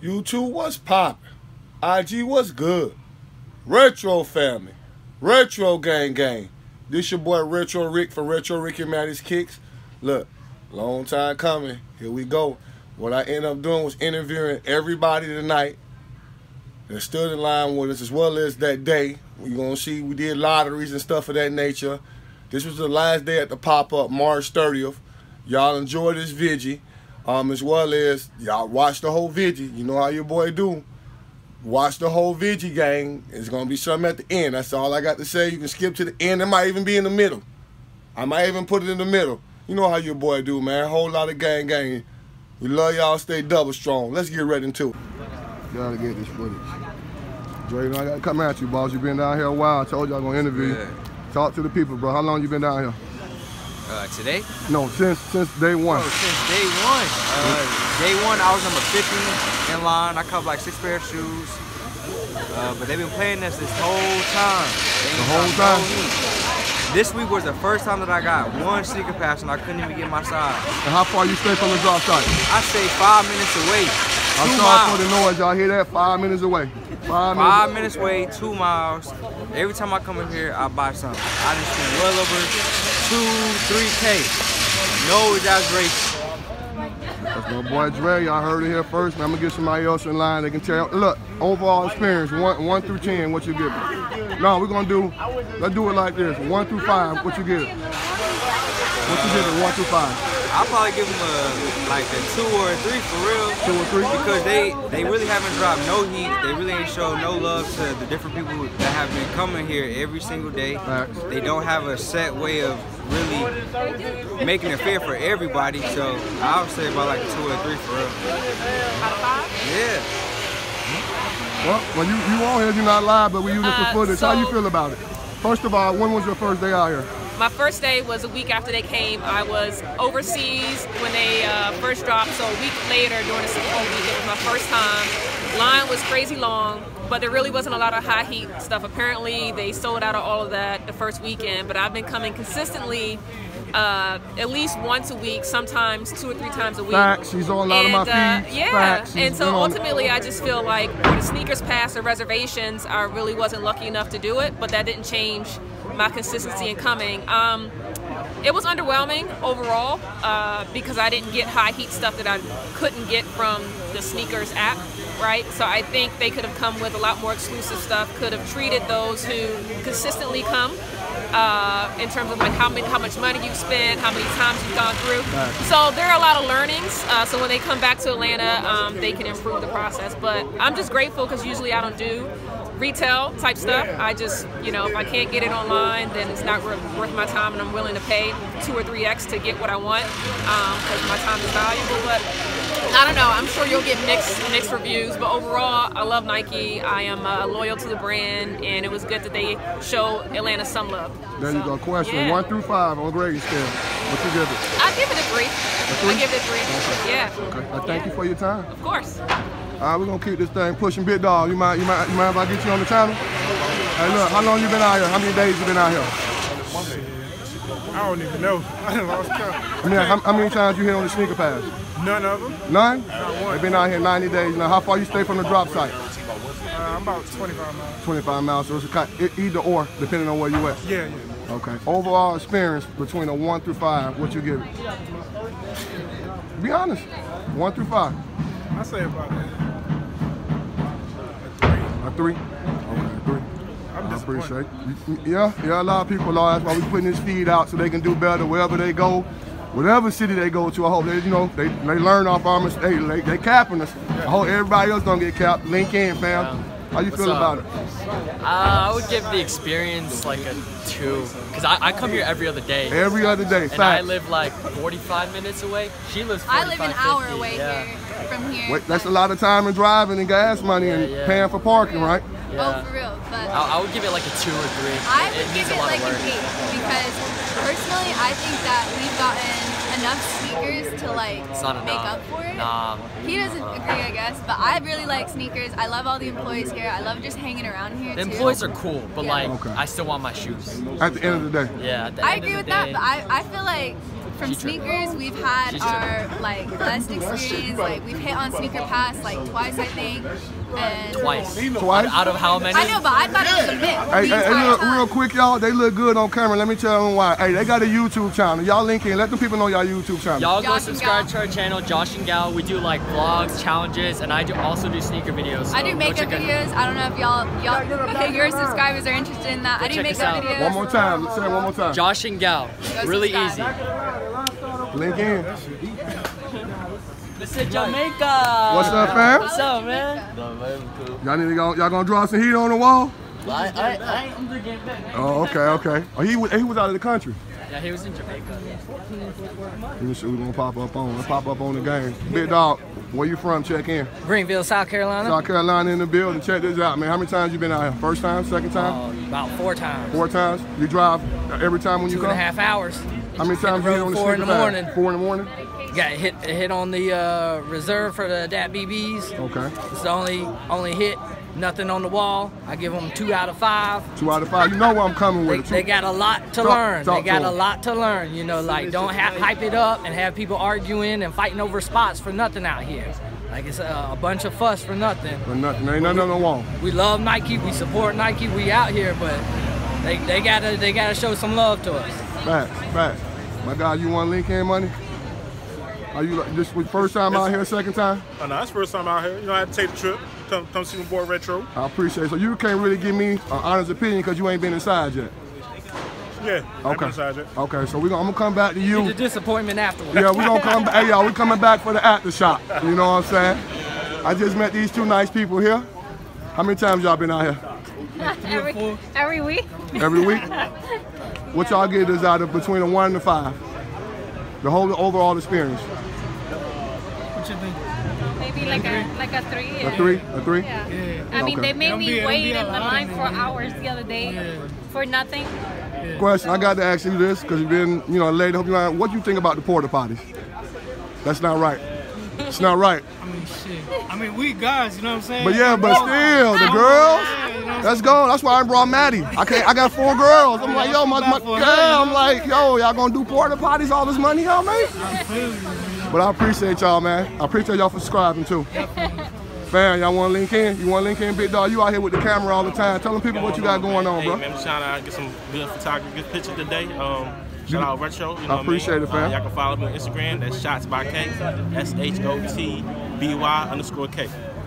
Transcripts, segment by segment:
YouTube, what's poppin'? IG, what's good? Retro family. Retro gang. This your boy Retro Rick from Retro Rick and Maddy's Kicks. Look, long time coming. Here we go. What I ended up doing was interviewing everybody tonight that stood in line with us, as well as that day. We're going to see, we did lotteries and stuff of that nature. This was the last day at the pop-up, March 30th. Y'all enjoy this video, as well as y'all watch the whole video. You know how your boy do. Watch the whole video, gang. It's going to be something at the end. That's all I got to say. You can skip to the end. It might even be in the middle. I might even put it in the middle. You know how your boy do, man. Whole lot of gang. We love y'all. Stay double strong. Let's get right into it. Gotta get this footage. Dre, you know I gotta come at you, boss. You been down here a while. I told you I was gonna interview you. Talk to the people, bro. How long you been down here? Today? No, since day one. Oh, since day one. Day one, I was number 50 in line. I covered like 6 pair of shoes. But they've been playing this whole time. The whole time? This week was the first time that I got one sneaker pass and I couldn't even get my size. And how far you stay from the drop site? I stay 5 minutes away. I'm sorry for the noise. Y'all hear that? 5 minutes away. 5 minutes away, 2 miles. Every time I come in here, I buy something. I done spend well over 2-3K. No exaggeration. That's my boy Dre. Y'all heard it here first. Man, I'm gonna get somebody else in line. They can tell. Look, overall experience, 1 through 10, what you give it? No, we're gonna do. Let's do it like this. 1 through 5, what you give it? What you give it? 1 through 5. I'll probably give them like a 2 or a 3 for real. 2 or 3? Because they really haven't dropped no heat. They really ain't showed no love to the different people that have been coming here every single day. Facts. They don't have a set way of really making it fair for everybody. So I would say about like a 2 or a 3 for real. Out of 5? Yeah. Well, when you on here, you're not live, but we use it for footage. How you feel about it? First of all, when was your first day out here? My first day was a week after they came. I was overseas when they first dropped, so a week later during the Super Bowl week, it was my first time. Line was crazy long, but there really wasn't a lot of high heat stuff. Apparently, they sold out of all of that the first weekend, but I've been coming consistently at least once a week, sometimes 2 or 3 times a week. Facts, she's on a lot of my feeds. Yeah, Facts, and so ultimately I just feel like for the sneakers pass or reservations, I really wasn't lucky enough to do it, but that didn't change my consistency in coming. It was underwhelming overall because I didn't get high heat stuff that I couldn't get from the sneakers app, right? So I think they could have come with a lot more exclusive stuff, could have treated those who consistently come in terms of like how much money you've spent, how many times you've gone through. Right. So there are a lot of learnings. So when they come back to Atlanta, they can improve the process. But I'm just grateful because usually I don't do retail type stuff. I just, you know, if I can't get it online, then it's not worth my time, and I'm willing to pay 2 or 3x to get what I want because my time is valuable. But I don't know. I'm sure you'll get mixed reviews, but overall, I love Nike. I am loyal to the brand, and it was good that they show Atlanta some love. There you go. Question 1 through 5 on grading scale. What you give it? I give it a 3. I give it a 3. Okay. Yeah. Okay. Thank you for your time. Of course. All right, we're gonna keep this thing pushing. Big dog, you mind if I get you on the channel? Hey, look, how long you been out here? How many days you been out here? I don't even know. I done lost count. I mean, how many times you hit on the sneaker pass? None of them. None? Not one. They've been out here 90 days. Now, how far you stay from the drop site? I'm about 25 miles. 25 miles, so it's either or, depending on where you at. Yeah. Okay. Overall experience between a 1 through 5, what you give it? Be honest. 1 through 5. I say about a 3. Okay, 3. I'm disappointed. I appreciate it. Yeah, a lot of people are. That's why we're putting this feed out so they can do better wherever they go. Whatever city they go to, I hope they, they learn off our mistakes. They capping us. I hope everybody else don't get capped. Link in, fam. How you feel about it? I would give the experience like a 2, because I come here every other day. Every other day, and fact. I live like 45 minutes away. She lives 45, I live an hour 50. away here from here. Wait, that's a lot of time and driving and gas money and paying for parking, right? Yeah. Oh, for real. But I would give it like a 2 or 3. I would give it like an 8 because personally, I think that we've gotten enough sneakers to like make up for it. He doesn't agree, I guess, but I really like sneakers. I love all the employees here. I love just hanging around here. The employees are cool, but like Okay. I still want my shoes. At the end of the day. Yeah. At the I end agree of with the that, day, but I feel like from sneakers, we've had our like blessed experience. Like we've hit on Sneaker Pass like twice, I think. And Twice. Out of how many? I know, but I thought it was a myth. Hey, look, real quick, y'all. They look good on camera. Let me tell them why. Hey, they got a YouTube channel. Y'all link in. Let the people know y'all YouTube channel. Y'all go subscribe to our channel, Josh and Gal. We do like vlogs, challenges, and I also do sneaker videos. So I do makeup videos. I don't know if y'all, your subscribers are interested in that. I do makeup videos. One more time. Let's say it one more time. Josh and Gal. Really easy. Link in. This is Jamaica. What's up, fam? What's up, man? Y'all gonna draw some heat on the wall? I'm just getting back. Oh, okay. Oh, he was out of the country. Yeah, he was in Jamaica. We're gonna pop up on the game. Big dog, where you from? Check in. Greenville, South Carolina. South Carolina in the building. Check this out, man. How many times you been out here? First time, second time? About 4 times. 4 times? You drive every time when you come? 2.5 hours. How many times you hit on the 4 in the morning. 4 in the morning? Got hit on the reserve for the DAT BBs. Okay. It's the only hit. Nothing on the wall. I give them 2 out of 5. 2 out of 5. You know where I'm coming with it. They got a lot to learn. They got a lot to learn. You know, like don't hype it up and have people arguing and fighting over spots for nothing out here. Like it's a bunch of fuss for nothing. For nothing. Ain't nothing on the wall. We love Nike. We support Nike. We out here, but they gotta show some love to us. Facts. My guy, you want link in money? Are you this first time out here, second time? Oh, no, that's first time out here. You know, I had to take the trip. Come see my boy Retro. I appreciate it. So you can't really give me an honest opinion because you ain't been inside yet. Yeah. Okay. Inside yet. Okay. So I'm gonna come back to you. The disappointment afterwards. Yeah, we gonna come back. Hey, y'all, we coming back for the after shot. You know what I'm saying? I just met these 2 nice people here. How many times y'all been out here? Every week. Every week. What y'all get is out of between a 1 and a 5? The whole overall experience. What you think? Maybe like a 3. Yeah. A 3? Yeah. I mean, they made me wait in the line for hours the other day for nothing. Question, I got to ask you this because you've been, a lady. What do you think about the porta potties? That's not right. It's not right. I mean, shit. I mean, we guys, you know what I'm saying? But still, the girls. Let's go. That's why I brought Maddie. I got 4 girls. I'm like, yo, I'm like, yo, y'all gonna do porta potties? All this money, y'all make? But I appreciate y'all, man. I appreciate y'all for subscribing too. Fam, y'all want to link in? You want to link in, big dog? You out here with the camera all the time. Tell them people what you got going on, bro. Hey, man, I'm trying to get some good photography, good pictures today. Shout out Retro. You know I appreciate it, fam. Y'all can follow me on Instagram. That's Shots by K. SHOTBY_K.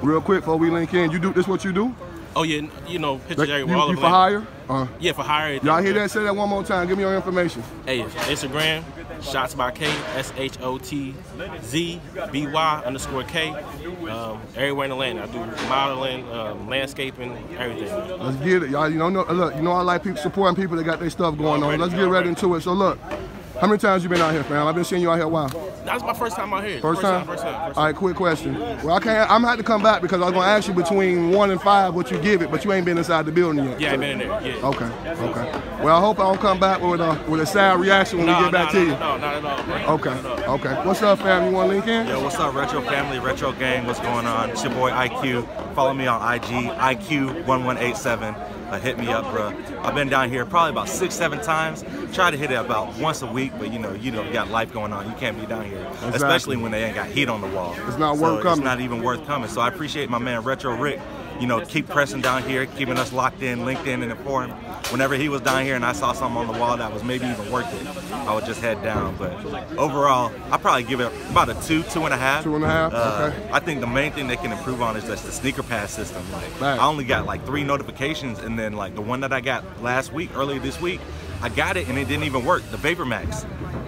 Real quick before we link in, you do this? What you do? Oh yeah, pictures everywhere. You for hire? Yeah, for hire. Y'all hear that? Say that one more time. Give me your information. Hey, Instagram. Shots by K, SHOTZBY_K. Everywhere in Atlanta. I do modeling, landscaping, everything. Let's get it, y'all. Look, I like people supporting people that got their stuff going on. Let's get right into it. So look, how many times you been out here, fam? I've been seeing you out here a while. That's my first time out here. First time. All right, quick question. Well, I'm gonna have to come back because I was gonna ask you between 1 and 5 what you give it, but you ain't been inside the building yet. Yeah, I ain't been in there. Yeah. Okay. Well, I hope I don't come back with a sad reaction when we get back to you. No, not at all, bro. Okay. What's up, fam? You want to link in? Yo, what's up, Retro family, Retro gang? What's going on? It's your boy IQ. Follow me on IG, IQ1187. Hit me up, bro. I've been down here probably about 6-7 times. Try to hit it about once a week, but you got life going on. You can't be down here, especially when they ain't got heat on the wall. It's not worth coming. It's not even worth coming. So I appreciate my man Retro Rick. Keep pressing down here, keeping us locked in, linked in, and informed. Whenever he was down here and I saw something on the wall that was maybe even worth it, I would just head down. But overall, I probably give it about a 2, 2.5. 2.5. Okay. I think the main thing they can improve on is just the sneaker pass system. I only got 3 notifications, and then the one that I got earlier this week, I got it and it didn't even work. The Vapor Max.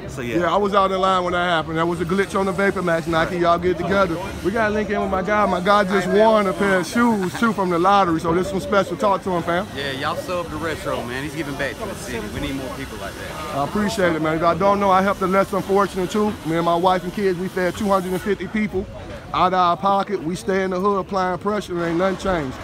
So yeah, I was out in line when that happened. There was a glitch on the Vapor Max. Nike, y'all get together. We got to link in with my guy. My guy just won a pair of shoes too from the lottery, so this was special. Talk to him, fam. Yeah, y'all sub the Retro, man. He's giving back to the city. We need more people like that. I appreciate it, man. If I don't know, I helped the less unfortunate too. Me and my wife and kids, we fed 250 people out of our pocket. We stay in the hood applying pressure, and ain't nothing changed.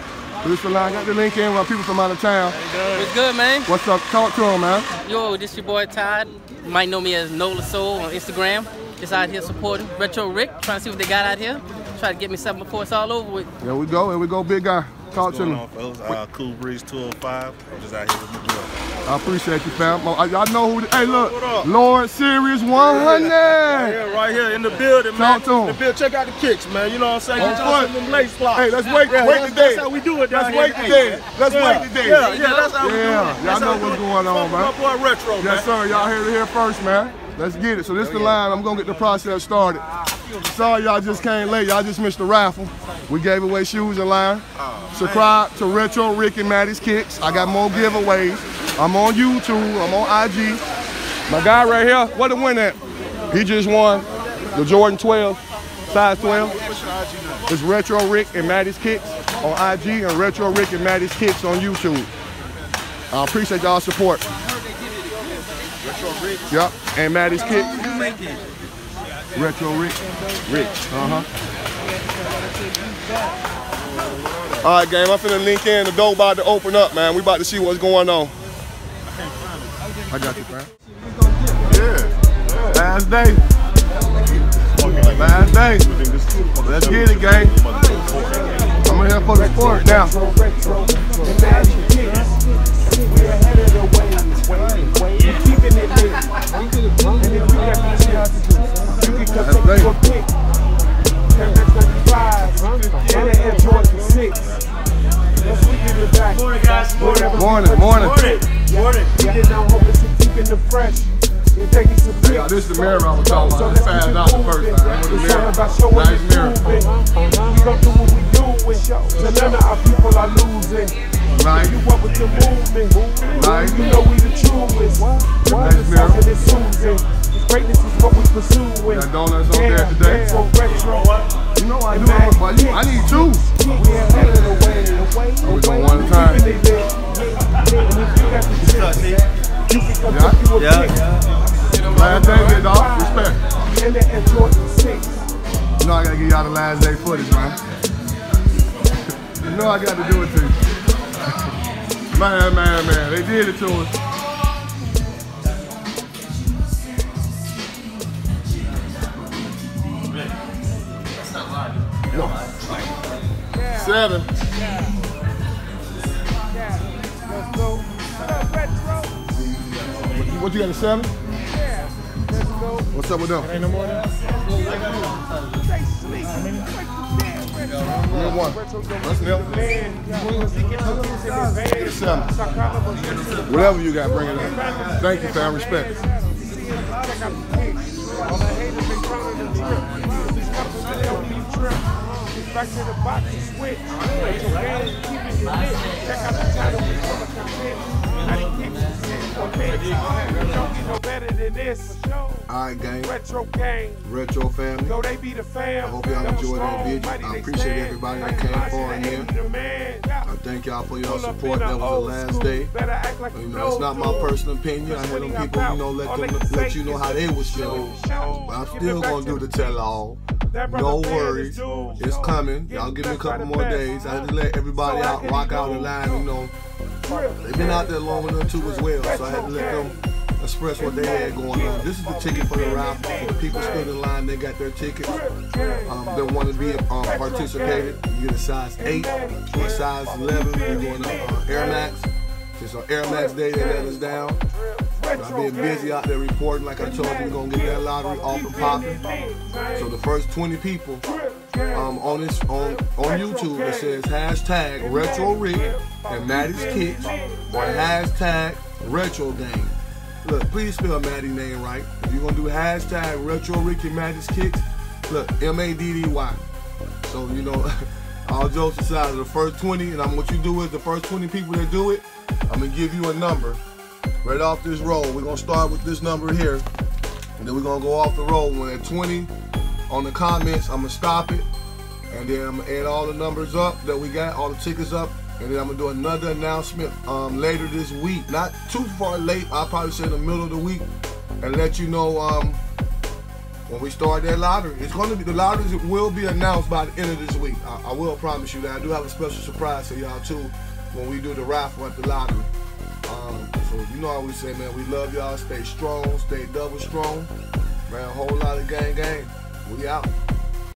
So this line got the link in with people from out of town. What's good, man? What's up? Talk to him, man. Yo, this your boy Todd. You might know me as Nola Soul on Instagram. Just out here supporting Retro Rick, trying to see what they got out here. Try to get me something before it's all over with. Here we go, big guy. Talk to me. What's going on, fellas? Cool Breeze 205. I'm just out here with my boy. I appreciate you, fam. Y'all know who. Hey, look, Lord Serious 100. Yeah, right here in the building, man. Talk to him. The building. Check out the kicks, man. You know what I'm saying? Get y'all some of them lace flops. Hey, let's wait the day. That's how we do it down here. Let's wait the day. Let's wait the day. Yeah, that's how we do it. Y'all know what's going on, man. My boy Retro, man. Yes, sir. Y'all heard it here first, man. Let's get it. So this is the line. I'm gonna get the process started. Sorry y'all just came late. Y'all just missed the raffle. We gave away shoes in line. Subscribe to Retro Rick and Maddy's Kicks. I got more giveaways. I'm on YouTube. I'm on IG. My guy right here, what the win at? He just won the Jordan 12, size 12. It's Retro Rick and Maddy's Kicks on IG and Retro Rick and Maddy's Kicks on YouTube. I appreciate y'all's support. Retro Rick. Yep, and Maddy's Kick. Retro Rick. All right, game, I'm finna link in. The door about to open up, man. We about to see what's going on. I got you, man. Yeah, last day. Last day. Let's get it, gang. I'm in here for the sport now. Morning. Hey, y'all, this is the mirror I was talking about. This passed out the first time. The mirror. Nice mirror. We gon' do what we do with show. So none of our people are losing. Nice. You up with the movement. Nice. You know we the truest. Nice mirror. This greatness is what we pursuing. Got donuts on there today. Retro. You know I do it, but I need two. So we going one at a time. Last day, get dog. Respect. You know I gotta give y'all the last day footage, man. You know I got to do it to you. Man. They did it to us. No. 7. What you got, a 7? What's up with them? Ain't no more than one. That's nil. 7. Whatever you got, bring it up. Thank you, fam. Respect. Back to the box and switch. Check out the channel. Don't get no better than this. Alright, gang. Retro gang. Retro family. Yo, they be the fam. I hope y'all enjoyed that video. I appreciate everybody that came for in here. I thank y'all for your support. That was the last day. You know, it's not my personal opinion. I had them people, you know, let you know how they was feeling. But I'm still gonna do the tell-all. No worries, it's coming. Y'all give me a couple more days. I had to let everybody out, rock out the line, you know. They've been out there long enough too as well, so I had to let them express what they had going on. This is the ticket for the raffle. The people stood in line, they got their tickets. They want to be participated. You get a size 8 or a size 11. We're going to Air Max. It's an Air Max day, they let us down. I've been busy out there reporting. Like I told you, we're going to get that lottery off and popping. So the first 20 people on YouTube that says hashtag Retro Rick and Maddy's Kicks or hashtag Retro Gang. Look, please spell Maddy's name right. If you're going to do hashtag Retro Rick and Maddy's Kicks, look, M-A-D-D-Y. So, you know, all jokes aside, the first 20, and what you do is the first 20 people that do it, I'm going to give you a number. Right off this roll, we're gonna start with this number here, and then we're gonna go off the roll. When at 20 on the comments, I'm gonna stop it, and then I'm gonna add all the numbers up that we got, all the tickets up, and then I'm gonna do another announcement later this week. Not too far late, I'll probably say in the middle of the week, and let you know when we start that lottery. It's gonna be, the lotteries will be announced by the end of this week. I will promise you that. I do have a special surprise for y'all too when we do the raffle at the lottery. So you know how we say, man, we love y'all. Stay strong, stay double strong. Man, a whole lot of gang. We out.